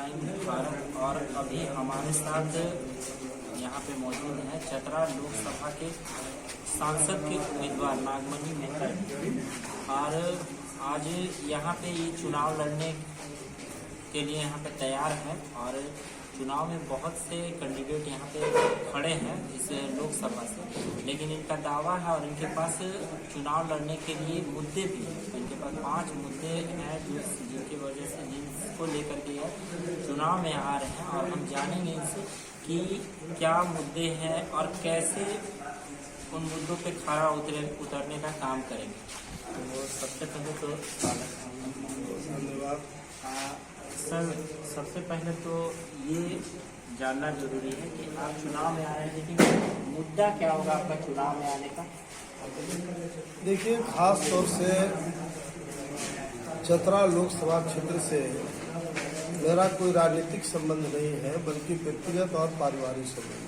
Time Bharat. और अभी हमारे साथ यहाँ पे मौजूद हैं चतरा लोकसभा के सांसद के उम्मीदवार नागमणि मेहता जी। और आज यहाँ पे ये चुनाव लड़ने के लिए यहाँ पे तैयार है और चुनाव में बहुत से कैंडिडेट यहाँ पे खड़े हैं इस लोकसभा से, लेकिन इनका दावा है और इनके पास चुनाव लड़ने के लिए मुद्दे भी हैं। इनके पास 5 मुद्दे हैं जिनकी वजह से जिनको लेकर के यह चुनाव में आ रहे हैं और हम जानेंगे इनसे कि क्या मुद्दे हैं और कैसे उन मुद्दों पे खरा उतरने का काम करेंगे। तो सबसे पहले तो धन्यवाद सर, सबसे पहले तो ये जानना जरूरी है कि आप चुनाव में आ रहे हैं, लेकिन मुद्दा क्या होगा आपका चुनाव में आने का? देखिए, खास तौर से चतरा लोकसभा क्षेत्र से मेरा कोई राजनीतिक संबंध नहीं है, बल्कि व्यक्तिगत और पारिवारिक संबंध।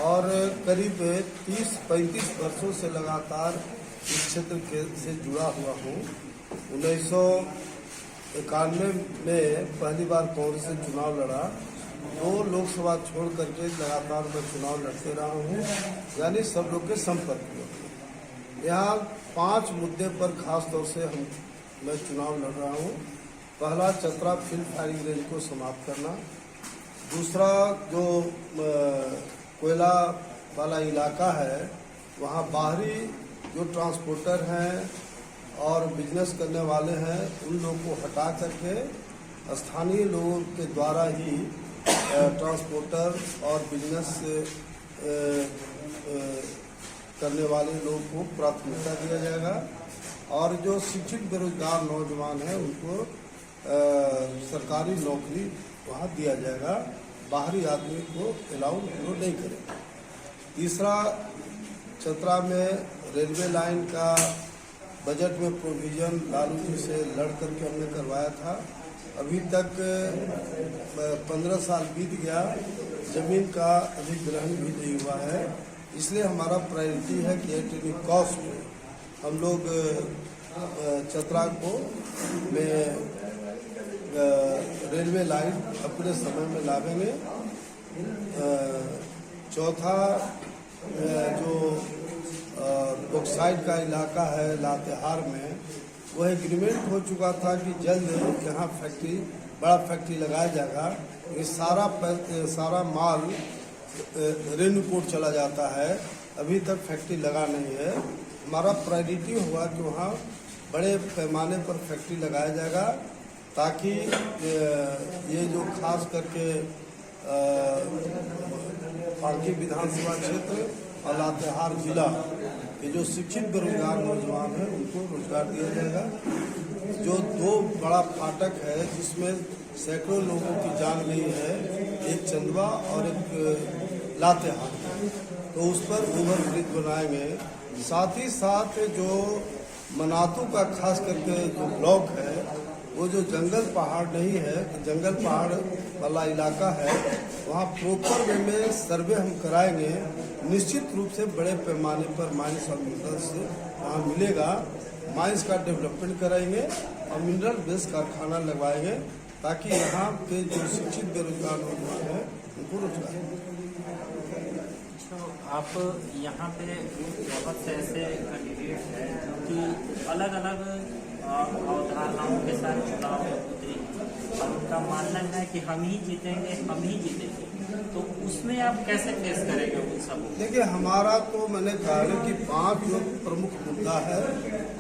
और करीब 30-35 वर्षों से लगातार इस क्षेत्र से जुड़ा हुआ हूँ। 1991 में पहली बार कांग्रेस से चुनाव लड़ा, 2 लोकसभा छोड़ करके लगातार मैं चुनाव लड़ते रहा हूँ, यानी सब लोग के संपर्क में। यहाँ 5 मुद्दे पर खास तौर से मैं चुनाव लड़ रहा हूँ। पहला, चतरा फील्ड फायरिंग रेंज को समाप्त करना। दूसरा, जो कोयला वाला इलाका है वहाँ बाहरी जो ट्रांसपोर्टर हैं और बिजनेस करने वाले हैं उन लोगों को हटा करके स्थानीय लोगों के द्वारा ही ट्रांसपोर्टर और बिजनेस करने वाले लोगों को प्राथमिकता दिया जाएगा। और जो शिक्षित बेरोजगार नौजवान हैं उनको सरकारी नौकरी वहाँ दिया जाएगा, बाहरी आदमी को अलाउ नहीं करेगा। तीसरा, चतरा में रेलवे लाइन का बजट में प्रोविजन लालू जी से लड़ करके हमने करवाया था। अभी तक 15 साल बीत गया, जमीन का अधिग्रहण भी नहीं हुआ है। इसलिए हमारा प्रायोरिटी है कि एट एनी कॉस्ट हम लोग चतरा को में रेलवे लाइन अपने समय में लावेंगे। चौथा, जो बॉक्साइट का इलाका है लातेहार में, वह एग्रीमेंट हो चुका था कि जल्द यहाँ बड़ा फैक्ट्री लगाया जाएगा। ये सारा माल रेणुकूट चला जाता है, अभी तक फैक्ट्री लगा नहीं है। हमारा प्रायोरिटी होगा कि वहाँ बड़े पैमाने पर फैक्ट्री लगाया जाएगा, ताकि ये जो खास करके पार्टी विधानसभा क्षेत्र और लातेहार जिला ये जो शिक्षित बेरोजगार नौजवान हैं उनको रोजगार दिया जाएगा। जो 2 बड़ा फाटक है जिसमें सैकड़ों लोगों की जान गई है, एक चंदवा और एक लातेहार, तो उस पर ओवर ब्रिज बनाएंगे। साथ ही साथ जो मनातू का खास करके जो ब्लॉक है, वो जो जंगल पहाड़ नहीं है, जंगल पहाड़ वाला इलाका है, वहाँ प्रॉपर वे में सर्वे हम कराएंगे। निश्चित रूप से बड़े पैमाने पर माइंस और मिनरल्स वहाँ मिलेगा। माइंस का डेवलपमेंट कराएंगे और मिनरल बेस कारखाना लगवाएंगे, ताकि यहाँ के जो शिक्षित बेरोजगार नौजवान हैं उनको रोजगार। आप यहाँ पे बहुत से ऐसे कैंडिडेट हैं कि अलग अलग अवधारणाओं के साथ चुनाव में उतरी और उनका मानना है कि हम ही जीतेंगे, तो उसमें आप कैसे फेस करेंगे उन सब? देखिए, हमारा तो मैंने कहा है कि 5 जो प्रमुख मुद्दा है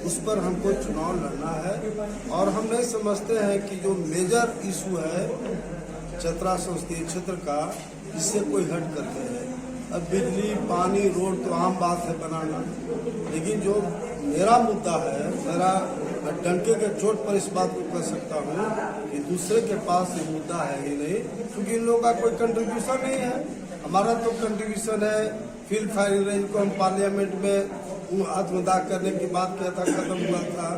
उस पर हमको चुनाव लड़ना है। और हम नहीं समझते हैं कि जो मेजर इशू है चतरा संसदीय क्षेत्र का, इससे कोई हट करके है। अब बिजली, पानी, रोड तो आम बात है बनाना, लेकिन जो मेरा मुद्दा है, मेरा डंके के चोट पर इस बात को कह सकता हूँ कि दूसरे के पास ये मुद्दा है ही नहीं, क्योंकि इन लोगों का कोई कंट्रीब्यूशन नहीं है। हमारा तो कंट्रीब्यूशन है, फील्ड फायरिंग रेंज को हम पार्लियामेंट में आत्मदाह करने की बात किया था, खत्म हुआ था।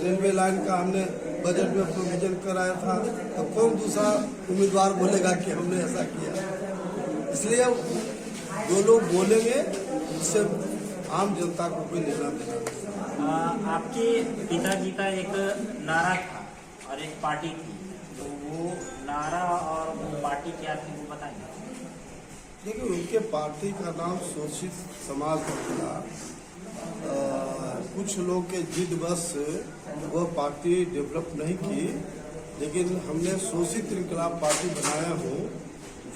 रेलवे लाइन का हमने बजट में प्रोविजन कराया था, तो कौन दूसरा उम्मीदवार बोलेगा कि हमने ऐसा किया? इसलिए जो लोग बोलेंगे उससे आम जनता को कोई लेना देना। आपके पिताजी का एक नारा था और एक पार्टी थी तो वो नारा और वो पार्टी क्या थी वो बताएंगे? देखिए, उनके पार्टी का नाम शोषित समाज था। कुछ लोग के जिद बस वह पार्टी डेवलप नहीं की, लेकिन हमने शोषित इनकलाब पार्टी बनाया हूँ,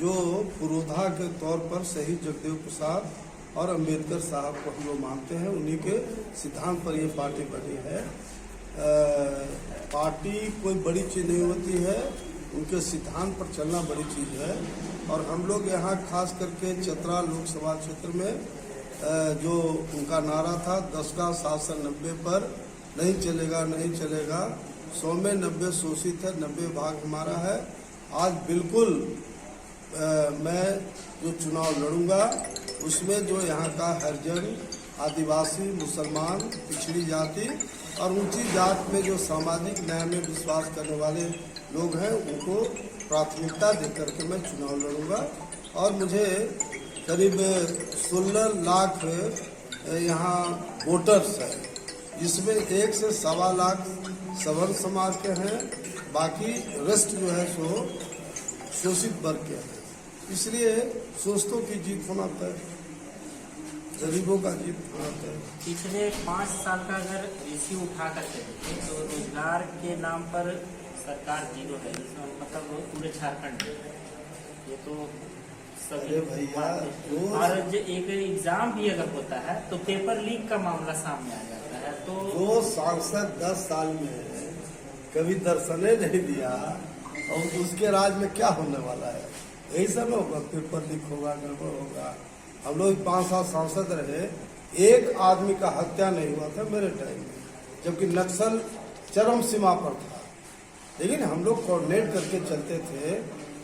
जो पुरोधा के तौर पर शहीद जगदेव प्रसाद और अंबेडकर साहब को हम लोग मानते हैं। उन्हीं के सिद्धांत पर ये पार्टी बनी है। पार्टी कोई बड़ी चीज़ नहीं होती है, उनके सिद्धांत पर चलना बड़ी चीज़ है। और हम लोग यहाँ खास करके चतरा लोकसभा क्षेत्र में जो उनका नारा था 10 का शासन 90 पर, नहीं चलेगा नहीं चलेगा, 100 में 90 शोषित है, 90 भाग हमारा है। आज बिल्कुल मैं जो चुनाव लड़ूंगा उसमें जो यहाँ का हरिजन, आदिवासी, मुसलमान, पिछड़ी जाति और ऊंची जात में जो सामाजिक न्याय में विश्वास करने वाले लोग हैं, उनको प्राथमिकता देकर के मैं चुनाव लड़ूंगा। और मुझे करीब 16 लाख यहाँ वोटर्स हैं, जिसमें 1 से 1.25 लाख सवर्ण समाज के हैं, बाकी रेस्ट जो है सो शोषित वर्ग के हैं। इसलिए शोषितों की जीत होना तय, गरीबों का जीत होना तय। पिछले 5 साल का अगर इश्यू उठा करके देखें तो रोजगार के नाम पर सरकार जीरो है, इसमें मतलब पूरे झारखंड में ये तो सभी भैया। और जो एक एग्जाम भी अगर होता है तो पेपर लीक का मामला सामने आ जाता है। तो वो सांसद 10 साल में कभी दर्शने नहीं दिया, और उसके राज में क्या होने वाला है? यही सब होगा, पेपर लीक होगा, गड़बड़ होगा। हम लोग 5 साल सांसद रहे, एक आदमी का हत्या नहीं हुआ था मेरे टाइम में, जबकि नक्सल चरम सीमा पर था। लेकिन हम लोग कोऑर्डिनेट करके चलते थे,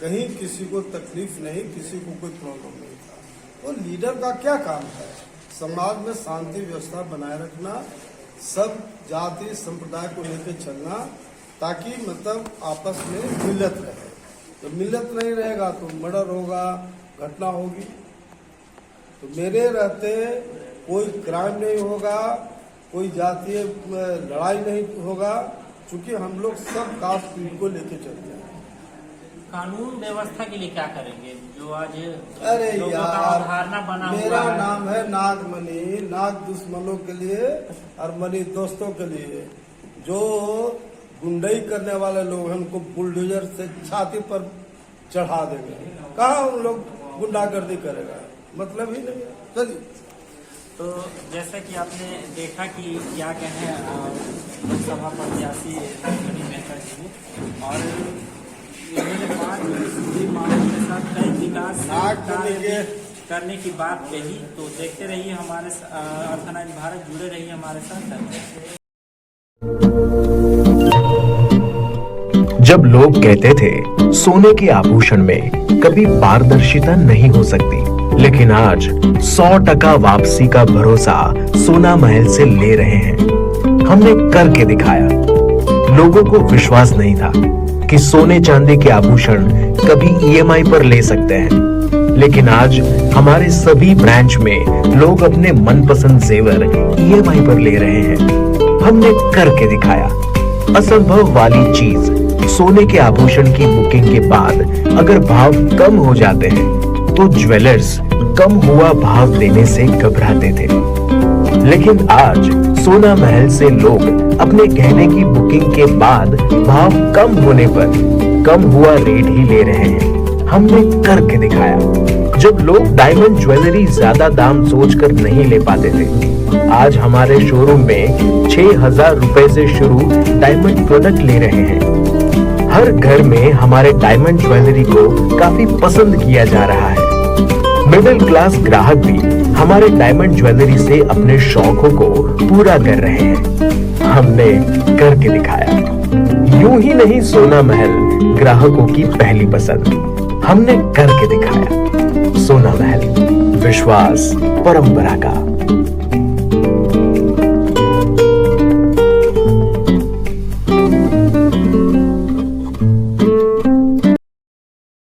कहीं किसी को तकलीफ नहीं, किसी को कोई प्रॉब्लम नहीं था। तो लीडर का क्या काम है? समाज में शांति व्यवस्था बनाए रखना, सब जाति संप्रदाय को लेकर चलना, ताकि मतलब आपस में मिलत रहे। तो मिलत नहीं रहेगा तो मर्डर होगा, घटना होगी। तो मेरे रहते कोई क्राइम नहीं होगा, कोई जातीय लड़ाई नहीं होगा, क्योंकि हम लोग सब कास्ट को लेके चलते हैं। कानून व्यवस्था के लिए क्या करेंगे जो आज अरे यार, धारणा बना मेरा हुआ है? नाम है नागमणि, नाग दुश्मनों के लिए और मणि दोस्तों के लिए। जो गुंडई करने वाले लोग हैं, उनको बुलडोजर से छाती पर चढ़ा देंगे। कहाँ उन लोग गुंडागर्दी करेगा? मतलब ही नहीं। चलिए, तो जैसा कि आपने देखा कि क्या कहें लोकसभा प्रत्याशी नागमणि मेहता जी ने, और इन्होंने 5 मामलों के साथ कई विकास कार्य करने की बात कही। तो देखते रहिए हमारे अर्थ भारत, जुड़े रहिए हमारे साथ। जब लोग कहते थे सोने के आभूषण में कभी पारदर्शिता नहीं हो सकती, लेकिन आज 100% वापसी का भरोसा सोना महल से ले रहे हैं। हमने करके दिखाया। लोगों को विश्वास नहीं था कि सोने चांदी के आभूषण कभी EMI पर ले सकते हैं, लेकिन आज हमारे सभी ब्रांच में लोग अपने मनपसंद जेवर EMI पर ले रहे हैं। हमने करके दिखाया। असंभव वाली चीज, सोने के आभूषण की बुकिंग के बाद अगर भाव कम हो जाते हैं तो ज्वेलर्स कम हुआ भाव देने से घबराते थे, लेकिन आज सोना महल से लोग अपने गहने की बुकिंग के बाद भाव कम होने पर कम हुआ रेट ही ले रहे हैं। हमने करके दिखाया। जब लोग डायमंड ज्वेलरी ज्यादा दाम सोचकर नहीं ले पाते थे, आज हमारे शोरूम में 6,000 रुपए से शुरू डायमंड प्रोडक्ट ले रहे हैं। हर घर में हमारे डायमंड ज्वेलरी को काफी पसंद किया जा रहा है। मिडिल क्लास ग्राहक भी हमारे डायमंड ज्वेलरी से अपने शौकों को पूरा कर रहे हैं। हमने करके दिखाया। यूं ही नहीं सोना महल ग्राहकों की पहली पसंद, हमने करके दिखाया। सोना महल, विश्वास परंपरा का।